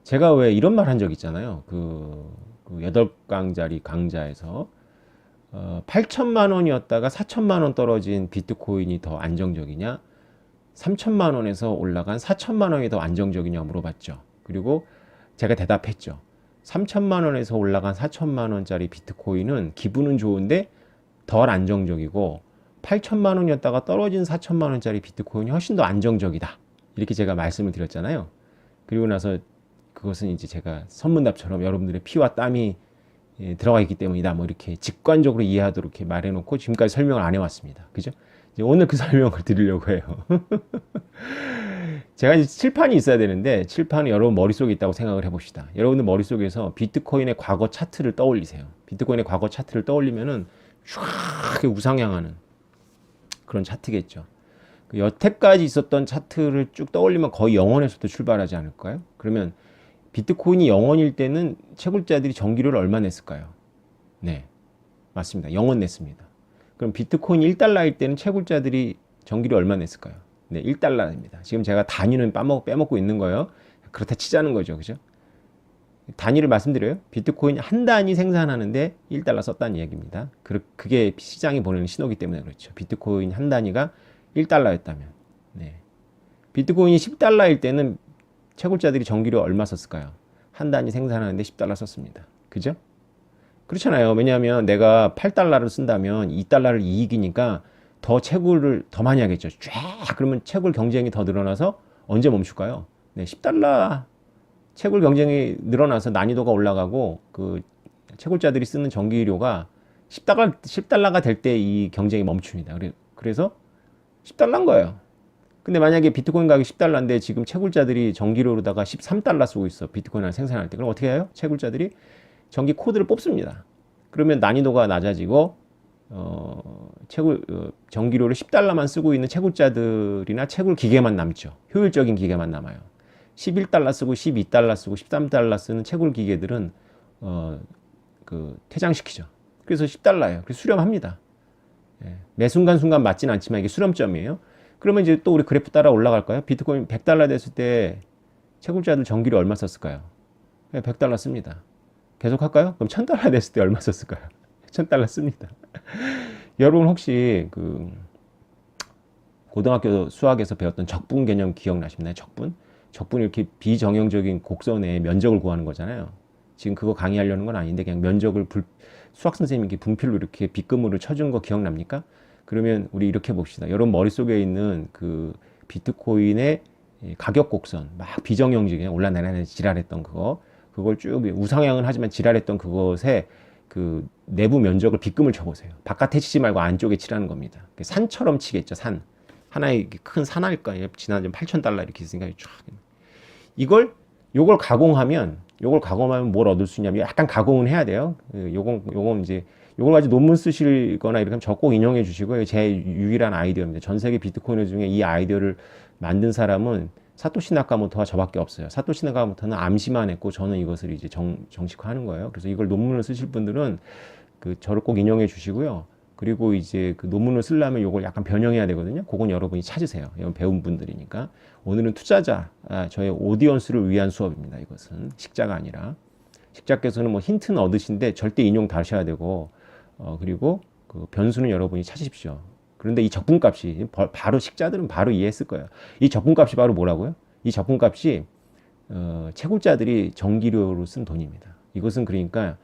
제가 왜 이런 말 한 적 있잖아요. 그 8강짜리 강좌에서 8천만 원이었다가 4천만 원 떨어진 비트코인이 더 안정적이냐? 3천만 원에서 올라간 4천만 원이 더 안정적이냐 물어봤죠. 그리고 제가 대답했죠. 3천만 원에서 올라간 4천만 원짜리 비트코인은 기분은 좋은데 덜 안정적이고 8천만 원이었다가 떨어진 4천만 원짜리 비트코인이 훨씬 더 안정적이다. 이렇게 제가 말씀을 드렸잖아요. 그리고 나서 그것은 이제 제가 선문답처럼 여러분들의 피와 땀이 들어가 있기 때문이다. 뭐 이렇게 직관적으로 이해하도록 이렇게 말해놓고 지금까지 설명을 안 해왔습니다. 그죠? 이제 오늘 그 설명을 드리려고 해요. 제가 이제 칠판이 있어야 되는데 칠판은 여러분 머릿속에 있다고 생각을 해봅시다. 여러분들 머릿속에서 비트코인의 과거 차트를 떠올리세요. 비트코인의 과거 차트를 떠올리면은 쫙 우상향하는 그런 차트겠죠. 그 여태까지 있었던 차트를 쭉 떠올리면 거의 0원에서부터 출발하지 않을까요? 그러면 비트코인이 0원일 때는 채굴자들이 전기료를 얼마 냈을까요? 네, 맞습니다. 0원 냈습니다. 그럼 비트코인이 1달러일 때는 채굴자들이 전기료 얼마 냈을까요? 네, 1달러입니다. 지금 제가 단위는 빼먹고 있는 거예요. 그렇다 치자는 거죠. 그죠? 단위를 말씀드려요. 비트코인 한 단위 생산하는데 1달러 썼다는 얘기입니다. 그게 시장이 보내는 신호기 때문에 그렇죠. 비트코인 한 단위가 1달러였다면. 네. 비트코인이 10달러일 때는 채굴자들이 전기료 얼마 썼을까요? 한 단위 생산하는데 10달러 썼습니다. 그죠? 그렇잖아요. 왜냐하면 내가 8달러를 쓴다면 2달러를 이익이니까 더 채굴을 더 많이 하겠죠. 쫙 그러면 채굴 경쟁이 더 늘어나서 언제 멈출까요? 네, 10달러 채굴 경쟁이 늘어나서 난이도가 올라가고 그 채굴자들이 쓰는 전기료가 10달러가 될 때 이 경쟁이 멈춥니다. 그래서 10달러인 거예요. 근데 만약에 비트코인 가격이 10달러인데 지금 채굴자들이 전기료로다가 13달러 쓰고 있어. 비트코인을 생산할 때. 그럼 어떻게 해요? 채굴자들이 전기 코드를 뽑습니다. 그러면 난이도가 낮아지고 전기료를 10달러만 쓰고 있는 채굴자들이나 채굴 기계만 남죠. 효율적인 기계만 남아요. 11달러 쓰고 12달러 쓰고 13달러 쓰는 채굴 기계들은 퇴장시키죠. 그래서 10달러예요. 그래서 수렴합니다. 예. 매 순간순간 맞진 않지만 이게 수렴점이에요. 그러면 이제 또 우리 그래프 따라 올라갈까요? 비트코인 100달러 됐을 때 채굴자들 전기료 얼마 썼을까요? 100달러 씁니다. 계속 할까요? 그럼 1000달러 됐을 때 얼마 썼을까요? 1000달러 씁니다. 여러분 혹시 그 고등학교 수학에서 배웠던 적분 개념 기억나시나요? 적분이 이렇게 비정형적인 곡선의 면적을 구하는 거잖아요. 지금 그거 강의하려는 건 아닌데 그냥 면적을 수학 선생님이 분필로 이렇게 빗금으로 쳐준 거 기억납니까? 그러면 우리 이렇게 봅시다. 여러분 머릿속에 있는 그 비트코인의 가격 곡선, 막 비정형적인 올라내리는 지랄했던 그걸 쭉 우상향은 하지만 지랄했던 그것에 그 내부 면적을 빗금을 쳐보세요. 바깥에 치지 말고 안쪽에 치라는 겁니다. 산처럼 치겠죠, 산. 하나의 큰 산할까? 지난주 8,000달러 이렇게 있으니까 쫙. 요걸 가공하면 뭘 얻을 수 있냐면 약간 가공은 해야 돼요. 요건 이제 요걸 가지고 논문 쓰시거나 이렇게 하면 저 꼭 인용해 주시고요. 제 유일한 아이디어입니다. 전 세계 비트코인 중에 이 아이디어를 만든 사람은 사토시 나카모토와 저밖에 없어요. 사토시 나카모토는 암시만 했고 저는 이것을 이제 정식화하는 거예요. 그래서 이걸 논문을 쓰실 분들은 저를 꼭 인용해 주시고요. 그리고 이제 그 논문을 쓰려면 이걸 약간 변형해야 되거든요. 그건 여러분이 찾으세요. 이건 배운 분들이니까. 오늘은 투자자, 저의 오디언스를 위한 수업입니다. 이것은 식자가 아니라. 식자께서는 뭐 힌트는 얻으신데 절대 인용 다 하셔야 되고, 그리고 그 변수는 여러분이 찾으십시오. 그런데 이 적분값이 바로 식자들은 바로 이해했을 거예요. 이 적분값이 바로 뭐라고요? 이 적분값이 채굴자들이 전기료로 쓴 돈입니다. 이것은 그러니까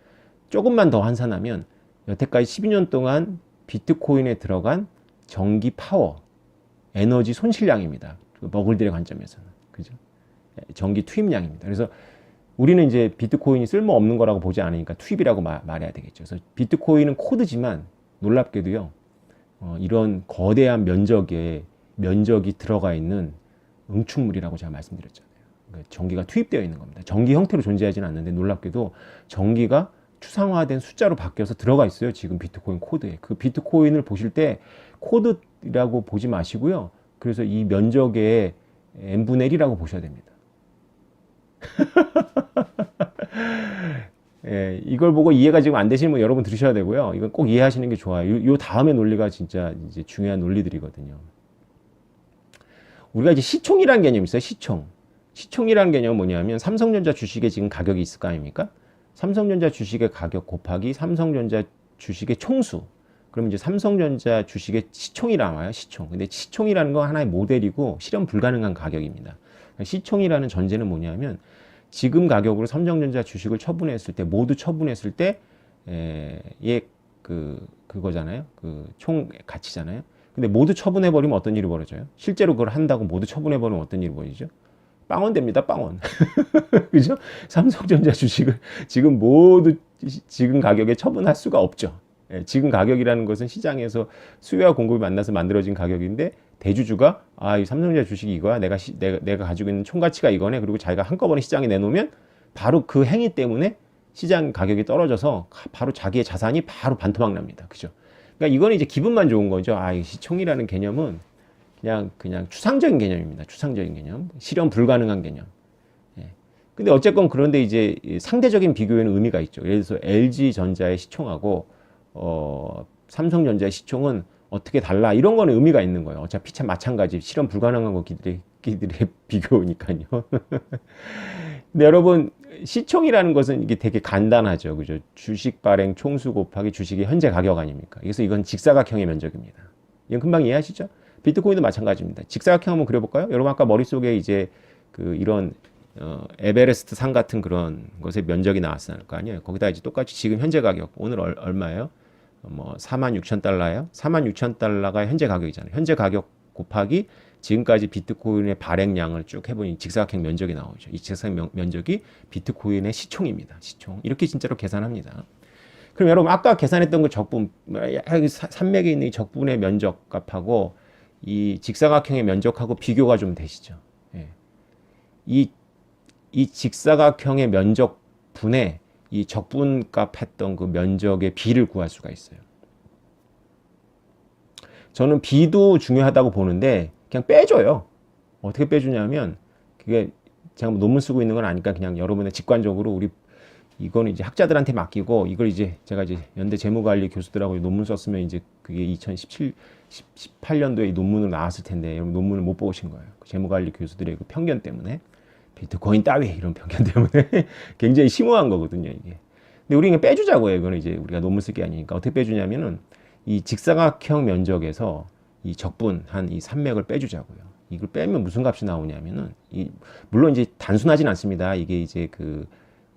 조금만 더 환산하면 여태까지 12년 동안 비트코인에 들어간 전기 파워, 에너지 손실량입니다. 머글들의 관점에서는. 그죠? 전기 투입량입니다. 그래서 우리는 이제 비트코인이 쓸모없는 거라고 보지 않으니까 투입이라고 말해야 되겠죠. 그래서 비트코인은 코드지만 놀랍게도요, 이런 거대한 면적이 들어가 있는 응축물이라고 제가 말씀드렸잖아요. 그러니까 전기가 투입되어 있는 겁니다. 전기 형태로 존재하지는 않는데 놀랍게도 전기가 추상화된 숫자로 바뀌어서 들어가 있어요. 지금 비트코인 코드에. 그 비트코인을 보실 때 코드라고 보지 마시고요. 그래서 이 면적의 n분의 1이라고 보셔야 됩니다. 예, 이걸 보고 이해가 지금 안 되시는 분 여러분 들으셔야 되고요. 이건 꼭 이해하시는 게 좋아요. 요 다음의 논리가 진짜 이제 중요한 논리들이거든요. 우리가 이제 시총이라는 개념이 있어요. 시총이라는 개념은 뭐냐면 삼성전자 주식의 지금 가격이 있을 거 아닙니까? 삼성전자 주식의 가격 곱하기 삼성전자 주식의 총수. 그러면 이제 삼성전자 주식의 시총이 나와요. 시총. 근데 시총이라는 건 하나의 모델이고 실현 불가능한 가격입니다. 시총이라는 전제는 뭐냐면 지금 가격으로 삼성전자 주식을 처분했을 때 모두 처분했을 때 그거잖아요. 그 총 가치잖아요. 근데 모두 처분해 버리면 어떤 일이 벌어져요? 실제로 그걸 한다고 모두 처분해 버리면 어떤 일이 벌어지죠? 빵원 됩니다. 빵원. 그죠? 삼성전자 주식을 지금 모두 지금 가격에 처분할 수가 없죠. 예, 지금 가격이라는 것은 시장에서 수요와 공급이 만나서 만들어진 가격인데 대주주가 이 삼성전자 주식이 이거야. 내가 가지고 있는 총가치가 이거네. 그리고 자기가 한꺼번에 시장에 내놓으면 바로 그 행위 때문에 시장 가격이 떨어져서 바로 자기의 자산이 바로 반토막 납니다. 그죠? 그러니까 이거는 이제 기분만 좋은 거죠. 이 시총이라는 개념은 그냥 추상적인 개념입니다. 추상적인 개념. 실현 불가능한 개념. 예. 근데 어쨌건 그런데 이제 상대적인 비교에는 의미가 있죠. 예를 들어서 LG전자의 시총하고 삼성전자의 시총은 어떻게 달라? 이런 거는 의미가 있는 거예요. 어차피 참 마찬가지. 실현 불가능한 거기들의 비교니까요. 근데 여러분 시총이라는 것은 이게 되게 간단하죠. 그죠? 주식 발행 총수 곱하기 주식의 현재 가격 아닙니까? 그래서 이건 직사각형의 면적입니다. 이건 금방 이해하시죠? 비트코인도 마찬가지입니다. 직사각형 한번 그려볼까요? 여러분 아까 머릿속에 이제 이런 에베레스트 산 같은 그런 것의 면적이 나왔을 거 아니에요. 거기다 이제 똑같이 지금 현재 가격 오늘 얼마예요? 46,000달러예요. 46,000달러가 현재 가격이잖아요. 현재 가격 곱하기 지금까지 비트코인의 발행량을 쭉 해보니 직사각형 면적이 나오죠. 이 직사각형 면적이 비트코인의 시총입니다. 시총. 이렇게 진짜로 계산합니다. 그럼 여러분 아까 계산했던 그 적분, 산맥에 있는 이 적분의 면적 값하고 이 직사각형의 면적하고 비교가 좀 되시죠. 예. 이 직사각형의 면적 분에 이 적분값 했던 그 면적의 비를 구할 수가 있어요. 저는 비도 중요하다고 보는데 그냥 빼줘요. 어떻게 빼주냐면 그게 제가 논문 쓰고 있는 건 아니까 그냥 여러분의 직관적으로 이거는 이제 학자들한테 맡기고 이걸 이제 제가 이제 연대 재무관리 교수들하고 논문 썼으면 이제 그게 18년도에 논문으로 나왔을 텐데 여러분 논문을 못 보신 거예요. 재무관리 교수들의 그 편견 때문에 비트코인 따위 이런 편견 때문에 굉장히 심오한 거거든요 이게. 근데 우리는 빼주자고요. 이거는 이제 우리가 논문 쓸 게 아니니까 어떻게 빼주냐면은 이 직사각형 면적에서 이 적분한 이 산맥을 빼주자고요. 이걸 빼면 무슨 값이 나오냐면은 물론 이제 단순하진 않습니다. 이게 이제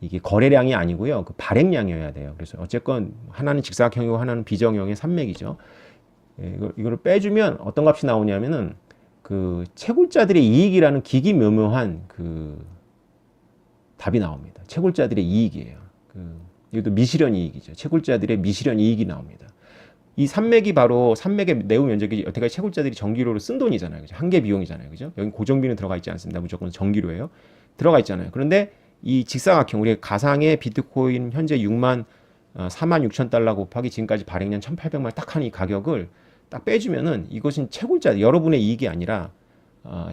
이게 거래량이 아니고요. 그 발행량이어야 돼요. 그래서 어쨌건 하나는 직사각형이고 하나는 비정형의 산맥이죠. 예, 이거를 빼주면 어떤 값이 나오냐면은 그 채굴자들의 이익이라는 기기묘묘한 그 답이 나옵니다. 채굴자들의 이익이에요. 이것도 미실현 이익이죠. 채굴자들의 미실현 이익이 나옵니다. 이 산맥이 바로 산맥의 내부 면적이 여태까지 채굴자들이 전기료로 쓴 돈이잖아요. 그죠? 한계 비용이잖아요. 그죠? 여기 고정비는 들어가 있지 않습니다. 무조건 전기료예요. 들어가 있잖아요. 그런데 이 직사각형, 우리 가상의 비트코인 현재 46,000달러 곱하기 지금까지 발행량 1,800만 딱 한 이 가격을 딱 빼주면은 이것은 채굴자, 여러분의 이익이 아니라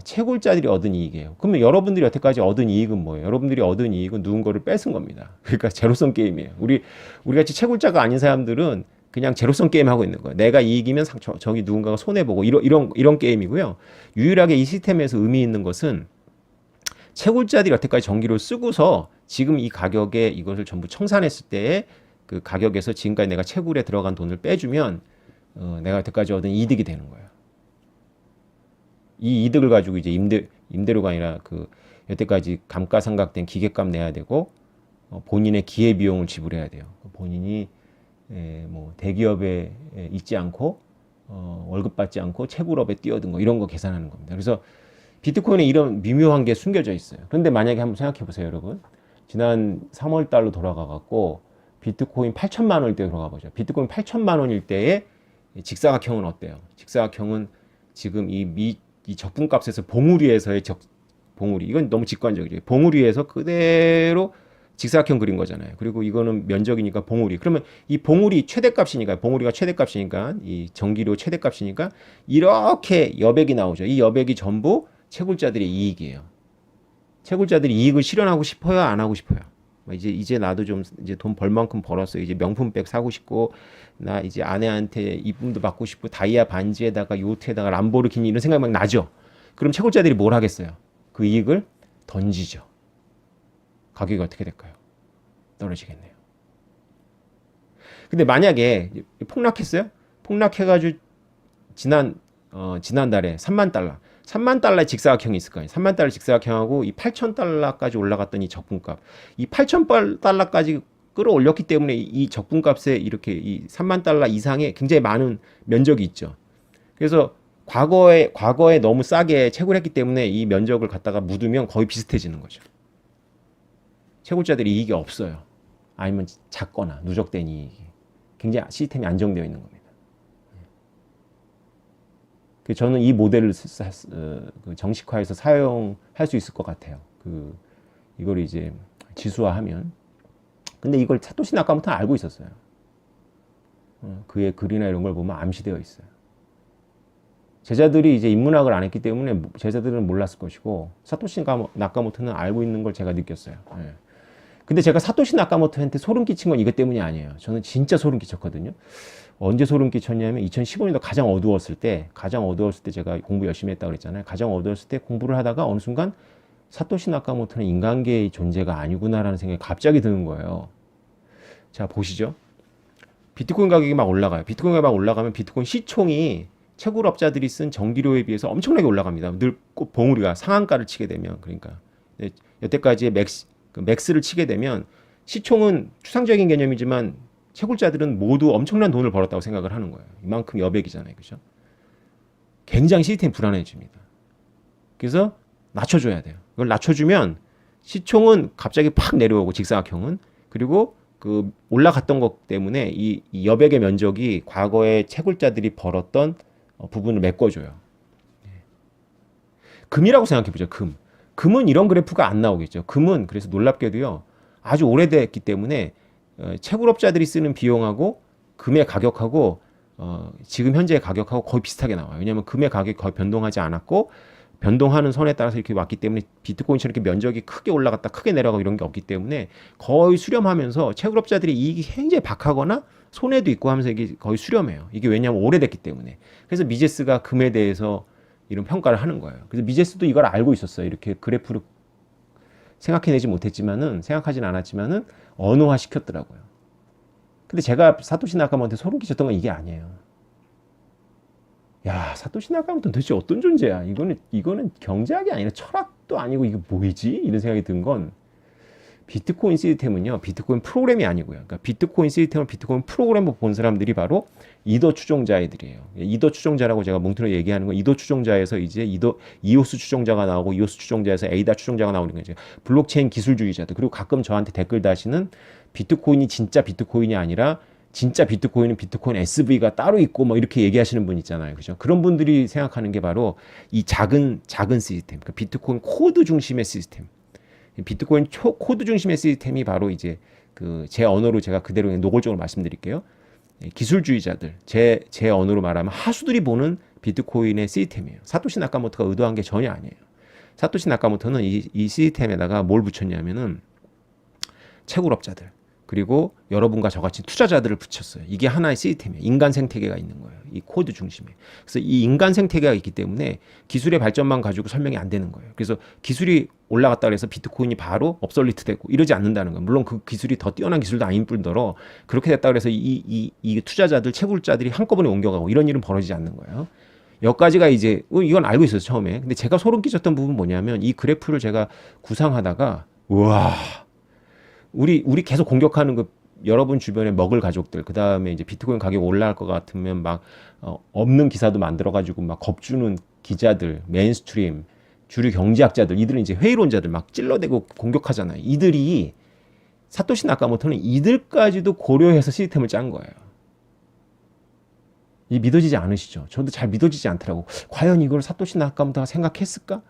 채굴자들이 얻은 이익이에요. 그러면 여러분들이 여태까지 얻은 이익은 뭐예요? 여러분들이 얻은 이익은 누군가를 뺏은 겁니다. 그러니까 제로섬 게임이에요. 우리 같이 채굴자가 아닌 사람들은 그냥 제로섬 게임 하고 있는 거예요. 내가 이익이면 저기 누군가가 손해보고 이런 게임이고요. 유일하게 이 시스템에서 의미 있는 것은 채굴자들이 여태까지 전기를 쓰고서 지금 이 가격에 이것을 전부 청산했을 때의 그 가격에서 지금까지 내가 채굴에 들어간 돈을 빼주면 내가 여태까지 얻은 이득이 되는 거예요. 이 이득을 가지고 이제 임대료가 아니라 여태까지 감가상각된 기계값 내야 되고 본인의 기회비용을 지불해야 돼요. 본인이 뭐 대기업에 있지 않고 월급 받지 않고 채굴업에 뛰어든 거 이런 거 계산하는 겁니다. 그래서 비트코인에 이런 미묘한 게 숨겨져 있어요. 그런데 만약에 한번 생각해 보세요, 여러분. 지난 3월 달로 돌아가 갖고 비트코인 8천만 원일 때 돌아가 보죠. 비트코인 8천만 원일 때의 직사각형은 어때요? 직사각형은 지금 이 적분값에서 봉우리에서의 봉우리, 이건 너무 직관적이죠. 봉우리에서 그대로 직사각형 그린 거잖아요. 그리고 이거는 면적이니까 봉우리. 그러면 이 봉우리 최대값이니까, 봉우리가 최대값이니까, 이 전기료 최대값이니까 이렇게 여백이 나오죠. 이 여백이 전부 채굴자들의 이익이에요. 채굴자들이 이익을 실현하고 싶어요, 안 하고 싶어요? 이제 나도 좀 이제 돈 벌 만큼 벌었어. 이제 명품백 사고 싶고, 나 이제 아내한테 이쁨도 받고 싶고, 다이아 반지에다가 요트에다가 람보르기니 이런 생각 막 나죠. 그럼 채굴자들이 뭘 하겠어요? 그 이익을 던지죠. 가격이 어떻게 될까요? 떨어지겠네요. 근데 만약에 폭락했어요? 폭락해가지고 지난달에 3만 달러의 직사각형이 있을 거예요. 3만 달러 직사각형하고 이 8천 달러까지 올라갔던 이 적분값. 이 8천 달러까지 끌어올렸기 때문에 이 적분값에 이렇게 이 3만 달러 이상의 굉장히 많은 면적이 있죠. 그래서 과거에 너무 싸게 채굴했기 때문에 이 면적을 갖다가 묻으면 거의 비슷해지는 거죠. 채굴자들이 이익이 없어요. 아니면 작거나 누적된 이익이. 굉장히 시스템이 안정되어 있는 겁니다. 저는 이 모델을 정식화해서 사용할 수 있을 것 같아요. 이걸 이제 지수화하면. 근데 이걸 사토시 나카모토는 알고 있었어요. 그의 글이나 이런 걸 보면 암시되어 있어요. 제자들이 이제 인문학을 안 했기 때문에 제자들은 몰랐을 것이고 사토시 나카모토는 알고 있는 걸 제가 느꼈어요. 예. 근데 제가 사토시 나카모토한테 소름 끼친 건 이것 때문이 아니에요. 저는 진짜 소름 끼쳤거든요. 언제 소름 끼쳤냐면 2015년도 가장 어두웠을 때 제가 공부 열심히 했다고 그랬잖아요. 가장 어두웠을 때 공부를 하다가 어느 순간 사토시 나카모토는 인간계의 존재가 아니구나라는 생각이 갑자기 드는 거예요. 자, 보시죠. 비트코인 가격이 막 올라가요. 비트코인 가격이 막 올라가면 비트코인 시총이 채굴업자들이 쓴 전기료에 비해서 엄청나게 올라갑니다. 늘 꼭 봉우리가 상한가를 치게 되면, 그러니까 여태까지의 맥스를 치게 되면 시총은 추상적인 개념이지만 채굴자들은 모두 엄청난 돈을 벌었다고 생각을 하는 거예요. 이만큼 여백이잖아요. 그죠? 굉장히 시스템이 불안해집니다. 그래서 낮춰줘야 돼요. 이걸 낮춰주면 시총은 갑자기 팍 내려오고 직사각형은, 그리고 그 올라갔던 것 때문에 이 여백의 면적이 과거에 채굴자들이 벌었던 부분을 메꿔줘요. 금이라고 생각해보죠. 금은 이런 그래프가 안 나오겠죠. 금은 그래서 놀랍게도요, 아주 오래됐기 때문에 채굴업자들이 쓰는 비용하고 금의 가격하고 지금 현재의 가격하고 거의 비슷하게 나와요. 왜냐하면 금의 가격이 거의 변동하지 않았고, 변동하는 선에 따라서 이렇게 왔기 때문에 비트코인처럼 이렇게 면적이 크게 올라갔다 크게 내려가고 이런 게 없기 때문에 거의 수렴하면서 채굴업자들이 이익이 굉장히 박하거나 손해도 있고 하면서 이게 거의 수렴해요. 이게 왜냐하면 오래됐기 때문에. 그래서 미제스가 금에 대해서 이런 평가를 하는 거예요. 그래서 미제스도 이걸 알고 있었어요. 이렇게 그래프를 생각하진 않았지만은 언어화 시켰더라고요. 근데 제가 사토시 나카모토한테 소름 끼쳤던 건 이게 아니에요. 야, 사토시 나카모토는 도대체 어떤 존재야? 이거는 경제학이 아니라 철학도 아니고 이게 뭐이지? 이런 생각이 든 건, 비트코인 시스템은요, 비트코인 프로그램이 아니고요. 그러니까 비트코인 시스템을 비트코인 프로그램으로 본 사람들이 바로 이더 추종자애들이에요. 이더 추종자라고 제가 뭉뚱그려 얘기하는 건, 이더 추종자에서 이제 이오스 추종자가 나오고, 이오스 추종자에서 에이다 추종자가 나오는 거죠. 블록체인 기술주의자들. 그리고 가끔 저한테 댓글 다시는 비트코인이 진짜 비트코인이 아니라 진짜 비트코인은 비트코인 SV가 따로 있고 뭐 이렇게 얘기하시는 분 있잖아요. 그죠? 그런 분들이 생각하는 게 바로 이 작은 시스템. 그러니까 비트코인 코드 중심의 시스템. 비트코인 코드 중심의 시스템이 바로 이제 제 언어로 제가 그대로 노골적으로 말씀드릴게요. 기술주의자들, 제 언어로 말하면 하수들이 보는 비트코인의 시스템이에요. 사토시 나카모토가 의도한 게 전혀 아니에요. 사토시 나카모토는 이 시스템에다가 뭘 붙였냐면은 채굴업자들, 그리고 여러분과 저같이 투자자들을 붙였어요. 이게 하나의 시스템이에요. 인간 생태계가 있는 거예요. 이 코드 중심에. 그래서 이 인간 생태계가 있기 때문에 기술의 발전만 가지고 설명이 안 되는 거예요. 그래서 기술이 올라갔다 그래서 비트코인이 바로 업솔리트 되고 이러지 않는다는 거예요. 물론 그 기술이 더 뛰어난 기술도 아닌 뿐더러 그렇게 됐다 그래서 이 투자자들, 채굴자들이 한꺼번에 옮겨가고 이런 일은 벌어지지 않는 거예요. 여기까지가 이제 이건 알고 있었어요, 처음에. 근데 제가 소름 끼쳤던 부분은 뭐냐면 이 그래프를 제가 구상하다가 우와, 우리 계속 공격하는 여러분 주변에 먹을 가족들, 그 다음에 이제 비트코인 가격 올라갈 것 같으면 막 없는 기사도 만들어가지고 막 겁주는 기자들, 메인스트림, 주류 경제학자들, 이들은 이제 회의론자들 막 찔러대고 공격하잖아요. 이들이 사토시 나카모토는 이들까지도 고려해서 시스템을 짠 거예요. 이 믿어지지 않으시죠? 저도 잘 믿어지지 않더라고. 과연 이걸 사토시 나카모토가 생각했을까?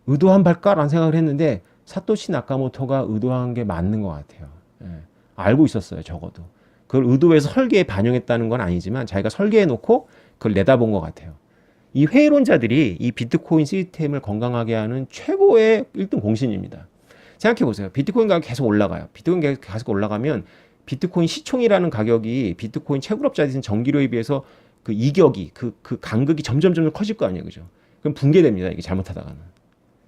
의도한 발까라는 생각을 했는데 사토시 나카모토가 의도한 게 맞는 것 같아요. 예. 알고 있었어요, 적어도. 그걸 의도해서 설계에 반영했다는 건 아니지만 자기가 설계해놓고 그걸 내다본 것 같아요. 이 회의론자들이 이 비트코인 시스템을 건강하게 하는 최고의 1등 공신입니다. 생각해보세요. 비트코인 가격이 계속 올라가요. 비트코인 가격이 계속 올라가면 비트코인 시총이라는 가격이 비트코인 채굴업자들이 쓴 전기료에 비해서 그 이격이, 그 간극이 점점 커질 거 아니에요. 그죠? 그럼 붕괴됩니다. 이게 잘못하다가는.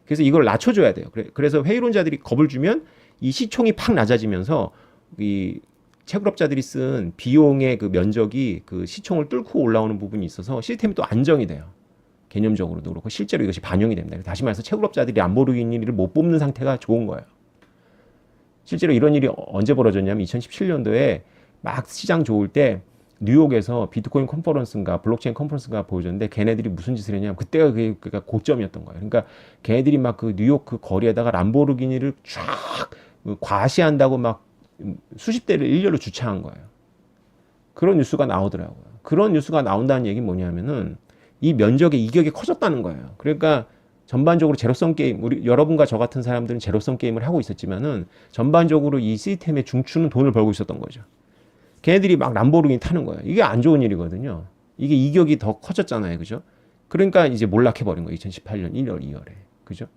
그래서 이걸 낮춰줘야 돼요. 그래서 회의론자들이 겁을 주면 이 시총이 팍 낮아지면서 이 채굴업자들이 쓴 비용의 그 면적이 그 시총을 뚫고 올라오는 부분이 있어서 시스템이 또 안정이 돼요. 개념적으로도 그렇고 실제로 이것이 반영이 됩니다. 다시 말해서 채굴업자들이 람보르기니를 못 뽑는 상태가 좋은 거예요. 실제로 이런 일이 언제 벌어졌냐면 2017년도에 막 시장 좋을 때 뉴욕에서 비트코인 컨퍼런스인가 블록체인 컨퍼런스인가 보여줬는데 걔네들이 무슨 짓을 했냐면 그때가 그러니까 고점이었던 거예요. 그러니까 걔네들이 막 그 뉴욕 그 거리에다가 람보르기니를 쫙 과시한다고 막 수십 대를 일렬로 주차한 거예요. 그런 뉴스가 나오더라고요. 그런 뉴스가 나온다는 얘기는 뭐냐면은 이 면적의 이격이 커졌다는 거예요. 그러니까 전반적으로 제로섬 게임, 우리 여러분과 저 같은 사람들은 제로섬 게임을 하고 있었지만은 전반적으로 이 시스템의 중추는 돈을 벌고 있었던 거죠. 걔네들이 막 람보르기니 타는 거예요. 이게 안 좋은 일이거든요. 이게 이격이 더 커졌잖아요. 그죠? 그러니까 이제 몰락해버린 거예요. 2018년 1월, 2월에. 그죠?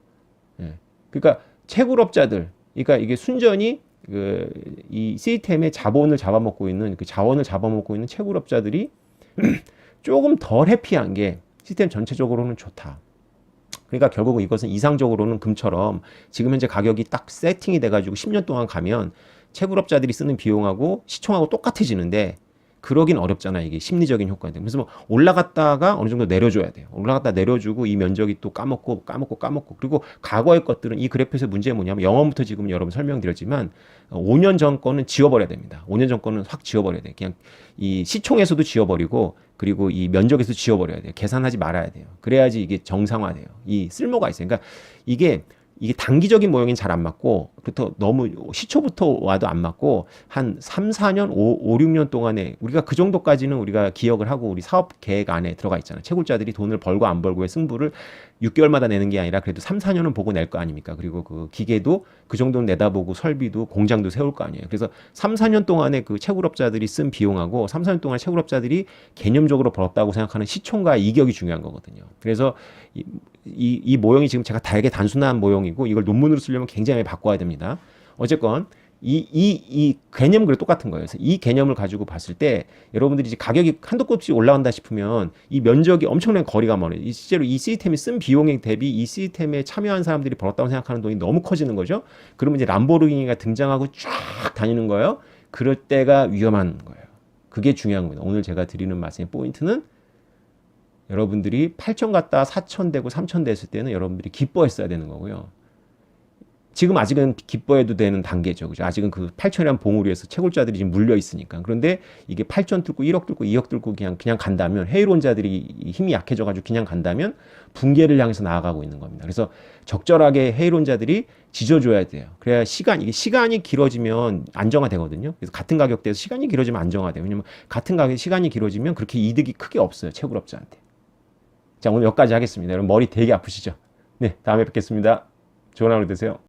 예. 그러니까 채굴업자들, 그러니까 이게 순전히 이 시스템의 자본을 잡아먹고 있는, 그 자원을 잡아먹고 있는 채굴업자들이 조금 덜 해피한 게 시스템 전체적으로는 좋다. 그러니까 결국 이것은 이상적으로는 금처럼 지금 현재 가격이 딱 세팅이 돼가지고 10년 동안 가면 채굴업자들이 쓰는 비용하고 시총하고 똑같아지는데 그러긴 어렵잖아요. 이게 심리적인 효과인데. 그래서 뭐 올라갔다가 어느 정도 내려줘야 돼요. 올라갔다 내려주고 이 면적이 또 까먹고. 그리고 과거의 것들은 이 그래프에서 문제가 뭐냐면 영어부터 지금 여러분 설명드렸지만 5년 전 거는 지워버려야 됩니다. 5년 전 거는 확 지워버려야 돼요. 그냥 이 시총에서도 지워버리고 그리고 이 면적에서 지워버려야 돼요. 계산하지 말아야 돼요. 그래야지 이게 정상화돼요. 이 쓸모가 있어요. 그러니까 이게 단기적인 모형이 잘 안 맞고, 그렇다 너무 시초부터 와도 안 맞고, 한 3, 4년, 5, 6년 동안에 우리가 그 정도까지는 우리가 기억을 하고 우리 사업 계획 안에 들어가 있잖아요. 채굴자들이 돈을 벌고 안 벌고의 승부를 6개월마다 내는 게 아니라 그래도 3, 4년은 보고 낼 거 아닙니까? 그리고 그 기계도 그 정도는 내다보고 설비도 공장도 세울 거 아니에요. 그래서 3, 4년 동안에 그 채굴업자들이 쓴 비용하고 3, 4년 동안 채굴업자들이 개념적으로 벌었다고 생각하는 시총과 이격이 중요한 거거든요. 그래서 이 모형이 지금 제가 되게 단순한 모형이고 이걸 논문으로 쓰려면 굉장히 바꿔야 됩니다. 어쨌건 이 개념은 똑같은 거예요. 그래서 이 개념을 가지고 봤을 때 여러분들이 이제 가격이 한도 끝없이 올라간다 싶으면 이 면적이 엄청난 거리가 멀어요. 실제로 이 시스템이 쓴 비용에 대비 이 시스템에 참여한 사람들이 벌었다고 생각하는 돈이 너무 커지는 거죠. 그러면 이제 람보르기니가 등장하고 쫙 다니는 거예요. 그럴 때가 위험한 거예요. 그게 중요한 겁니다. 오늘 제가 드리는 말씀의 포인트는 여러분들이 8천 갔다 4천 되고 3천 됐을 때는 여러분들이 기뻐했어야 되는 거고요. 지금 아직은 기뻐해도 되는 단계죠. 그죠? 아직은 그 8천이라는 봉우리에서 채굴자들이 지금 물려 있으니까. 그런데 이게 8천 뚫고 1억 뚫고 2억 뚫고 그냥 간다면 회의론자들이 힘이 약해져가지고 그냥 간다면 붕괴를 향해서 나아가고 있는 겁니다. 그래서 적절하게 회의론자들이 지져줘야 돼요. 그래야 이게 시간이 길어지면 안정화되거든요. 그래서 같은 가격대에서 시간이 길어지면 안정화돼요. 왜냐면 같은 가격 시간이 길어지면 그렇게 이득이 크게 없어요. 채굴업자한테. 자, 오늘 여기까지 하겠습니다. 여러분 머리 되게 아프시죠? 네, 다음에 뵙겠습니다. 좋은 하루 되세요.